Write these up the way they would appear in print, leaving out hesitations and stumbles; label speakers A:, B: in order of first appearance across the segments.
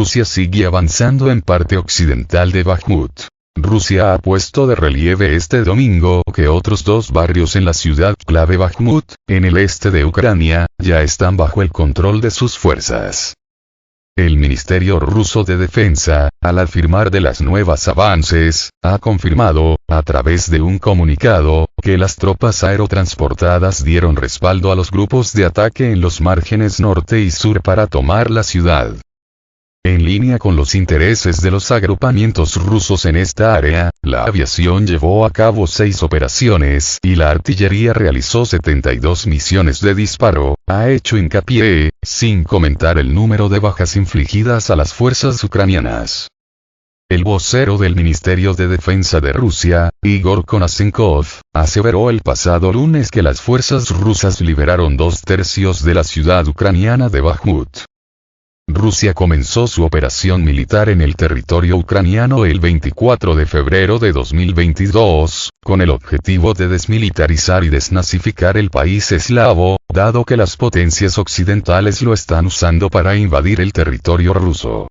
A: Rusia sigue avanzando en parte occidental de Bakhmut. Rusia ha puesto de relieve este domingo que otros dos barrios en la ciudad clave Bakhmut, en el este de Ucrania, ya están bajo el control de sus fuerzas. El Ministerio Ruso de Defensa, al afirmar de las nuevas avances, ha confirmado, a través de un comunicado, que las tropas aerotransportadas dieron respaldo a los grupos de ataque en los márgenes norte y sur para tomar la ciudad. En línea con los intereses de los agrupamientos rusos en esta área, la aviación llevó a cabo 6 operaciones y la artillería realizó 72 misiones de disparo, ha hecho hincapié, sin comentar el número de bajas infligidas a las fuerzas ucranianas. El vocero del Ministerio de Defensa de Rusia, Igor Konashenkov, aseveró el pasado lunes que las fuerzas rusas liberaron 2/3 de la ciudad ucraniana de Bakhmut. Rusia comenzó su operación militar en el territorio ucraniano el 24 de febrero de 2022, con el objetivo de desmilitarizar y desnazificar el país eslavo, dado que las potencias occidentales lo están usando para invadir el territorio ruso.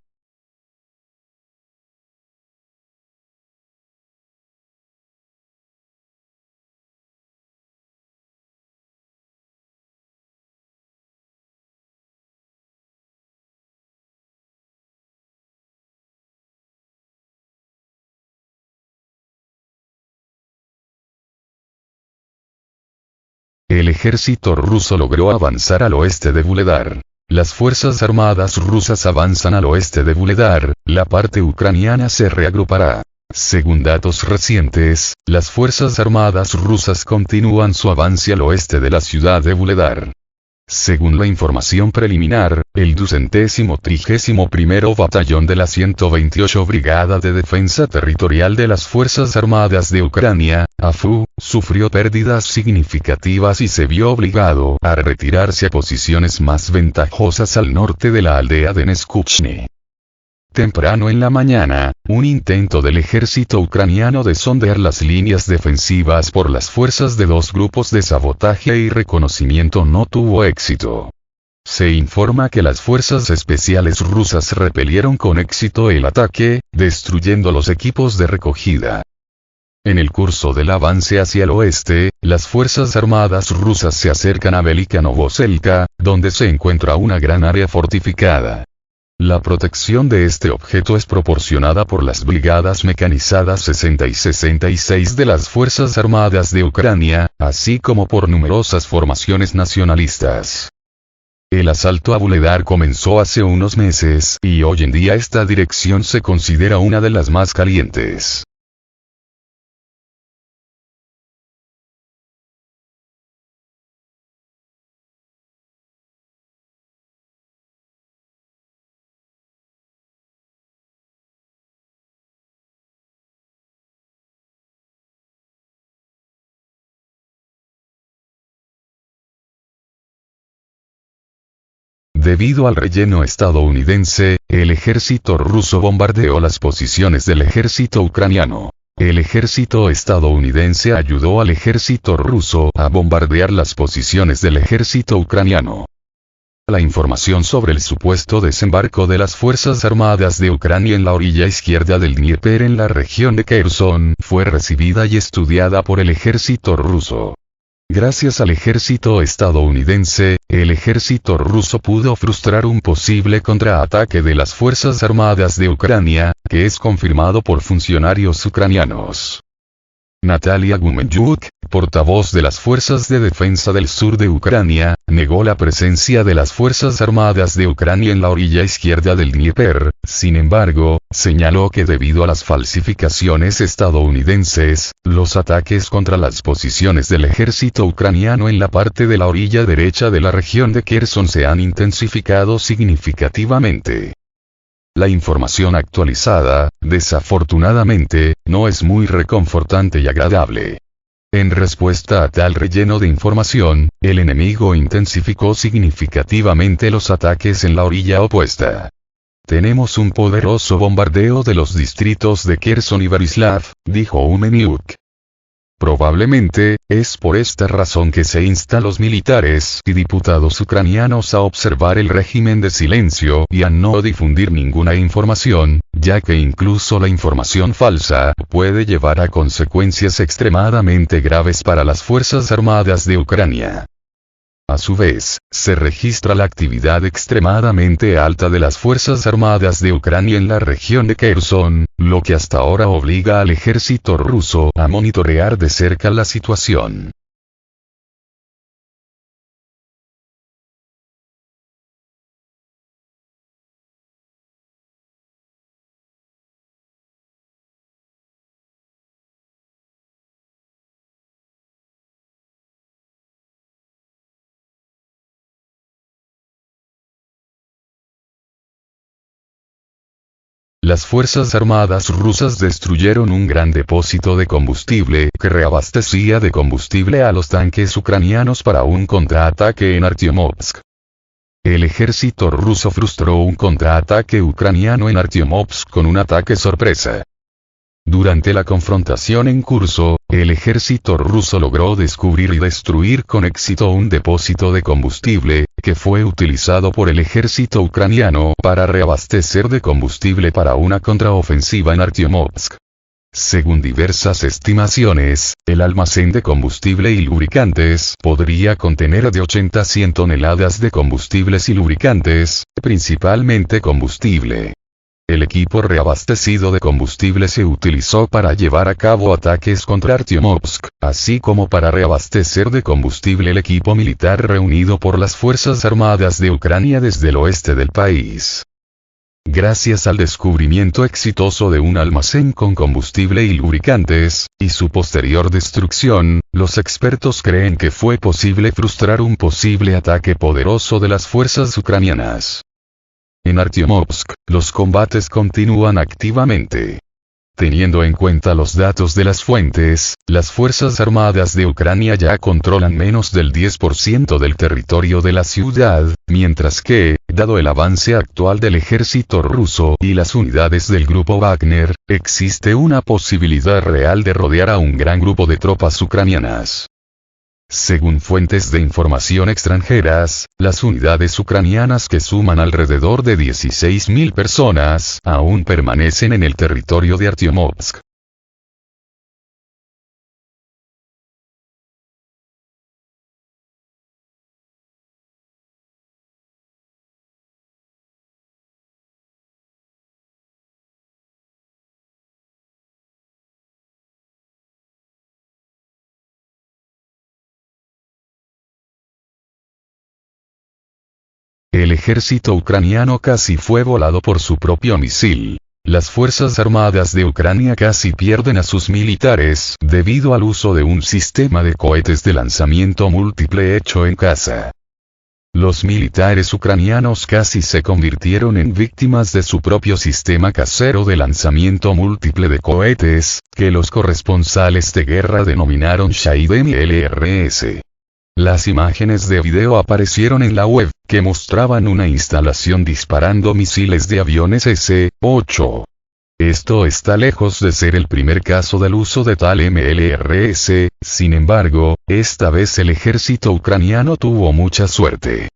A: El ejército ruso logró avanzar al oeste de Vuhledar. Las fuerzas armadas rusas avanzan al oeste de Vuhledar, la parte ucraniana se reagrupará. Según datos recientes, las fuerzas armadas rusas continúan su avance al oeste de la ciudad de Vuhledar. Según la información preliminar, el 231º Batallón de la 128 Brigada de Defensa Territorial de las Fuerzas Armadas de Ucrania, AFU, sufrió pérdidas significativas y se vio obligado a retirarse a posiciones más ventajosas al norte de la aldea de Neskuchny. Temprano en la mañana, un intento del ejército ucraniano de sondear las líneas defensivas por las fuerzas de 2 grupos de sabotaje y reconocimiento no tuvo éxito. Se informa que las fuerzas especiales rusas repelieron con éxito el ataque, destruyendo los equipos de recogida. En el curso del avance hacia el oeste, las fuerzas armadas rusas se acercan a Velika Novoselka, donde se encuentra una gran área fortificada. La protección de este objeto es proporcionada por las brigadas mecanizadas 60 y 66 de las Fuerzas Armadas de Ucrania, así como por numerosas formaciones nacionalistas. El asalto a Vuhledar comenzó hace unos meses y hoy en día esta dirección se considera una de las más calientes. Debido al relleno estadounidense, el ejército ruso bombardeó las posiciones del ejército ucraniano. El ejército estadounidense ayudó al ejército ruso a bombardear las posiciones del ejército ucraniano. La información sobre el supuesto desembarco de las Fuerzas Armadas de Ucrania en la orilla izquierda del Dnieper en la región de Kherson fue recibida y estudiada por el ejército ruso. Gracias al ejército estadounidense, el ejército ruso pudo frustrar un posible contraataque de las Fuerzas Armadas de Ucrania, que es confirmado por funcionarios ucranianos. Natalia Gumenyuk, portavoz de las Fuerzas de Defensa del Sur de Ucrania, negó la presencia de las Fuerzas Armadas de Ucrania en la orilla izquierda del Dnieper, sin embargo, señaló que debido a las falsificaciones estadounidenses, los ataques contra las posiciones del ejército ucraniano en la parte de la orilla derecha de la región de Kherson se han intensificado significativamente. La información actualizada, desafortunadamente, no es muy reconfortante y agradable. En respuesta a tal relleno de información, el enemigo intensificó significativamente los ataques en la orilla opuesta. Tenemos un poderoso bombardeo de los distritos de Kherson y Berislav, dijo Gumenyuk. Probablemente, es por esta razón que se insta a los militares y diputados ucranianos a observar el régimen de silencio y a no difundir ninguna información, ya que incluso la información falsa puede llevar a consecuencias extremadamente graves para las Fuerzas Armadas de Ucrania. A su vez, se registra la actividad extremadamente alta de las Fuerzas Armadas de Ucrania en la región de Kherson, lo que hasta ahora obliga al ejército ruso a monitorear de cerca la situación. Las Fuerzas Armadas rusas destruyeron un gran depósito de combustible que reabastecía de combustible a los tanques ucranianos para un contraataque en Artyomovsk. El ejército ruso frustró un contraataque ucraniano en Artyomovsk con un ataque sorpresa. Durante la confrontación en curso, el ejército ruso logró descubrir y destruir con éxito un depósito de combustible, que fue utilizado por el ejército ucraniano para reabastecer de combustible para una contraofensiva en Artyomovsk. Según diversas estimaciones, el almacén de combustible y lubricantes podría contener de 80 a 100 toneladas de combustibles y lubricantes, principalmente combustible. El equipo reabastecido de combustible se utilizó para llevar a cabo ataques contra Artyomovsk, así como para reabastecer de combustible el equipo militar reunido por las Fuerzas Armadas de Ucrania desde el oeste del país. Gracias al descubrimiento exitoso de un almacén con combustible y lubricantes, y su posterior destrucción, los expertos creen que fue posible frustrar un posible ataque poderoso de las fuerzas ucranianas. En Artyomovsk, los combates continúan activamente. Teniendo en cuenta los datos de las fuentes, las Fuerzas Armadas de Ucrania ya controlan menos del 10% del territorio de la ciudad, mientras que, dado el avance actual del ejército ruso y las unidades del grupo Wagner, existe una posibilidad real de rodear a un gran grupo de tropas ucranianas. Según fuentes de información extranjeras, las unidades ucranianas que suman alrededor de 16.000 personas aún permanecen en el territorio de Artyomovsk. El ejército ucraniano casi fue volado por su propio misil. Las Fuerzas Armadas de Ucrania casi pierden a sus militares debido al uso de un sistema de cohetes de lanzamiento múltiple hecho en casa. Los militares ucranianos casi se convirtieron en víctimas de su propio sistema casero de lanzamiento múltiple de cohetes, que los corresponsales de guerra denominaron Shahid MLRS. Las imágenes de video aparecieron en la web, que mostraban una instalación disparando misiles de aviones S-8. Esto está lejos de ser el primer caso del uso de tal MLRS, sin embargo, esta vez el ejército ucraniano tuvo mucha suerte.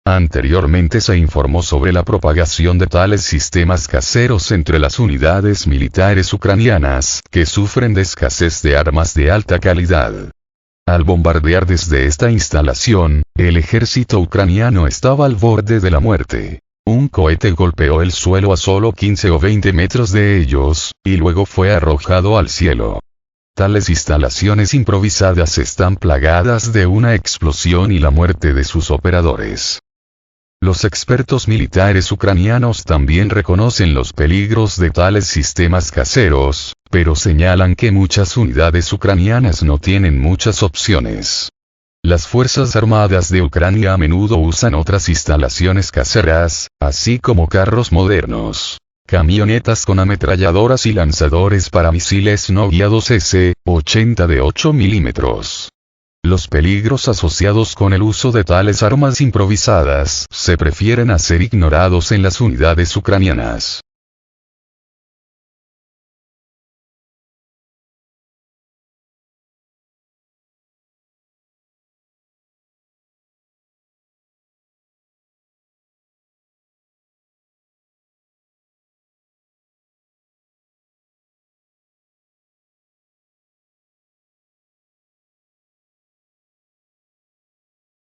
A: Anteriormente se informó sobre la propagación de tales sistemas caseros entre las unidades militares ucranianas, que sufren de escasez de armas de alta calidad. Al bombardear desde esta instalación, el ejército ucraniano estaba al borde de la muerte. Un cohete golpeó el suelo a solo 15 o 20 metros de ellos, y luego fue arrojado al cielo. Tales instalaciones improvisadas están plagadas de una explosión y la muerte de sus operadores. Los expertos militares ucranianos también reconocen los peligros de tales sistemas caseros, pero señalan que muchas unidades ucranianas no tienen muchas opciones. Las Fuerzas Armadas de Ucrania a menudo usan otras instalaciones caseras, así como carros modernos, camionetas con ametralladoras y lanzadores para misiles no guiados S-80 de 8 milímetros. Los peligros asociados con el uso de tales armas improvisadas se prefieren hacer ignorados en las unidades ucranianas.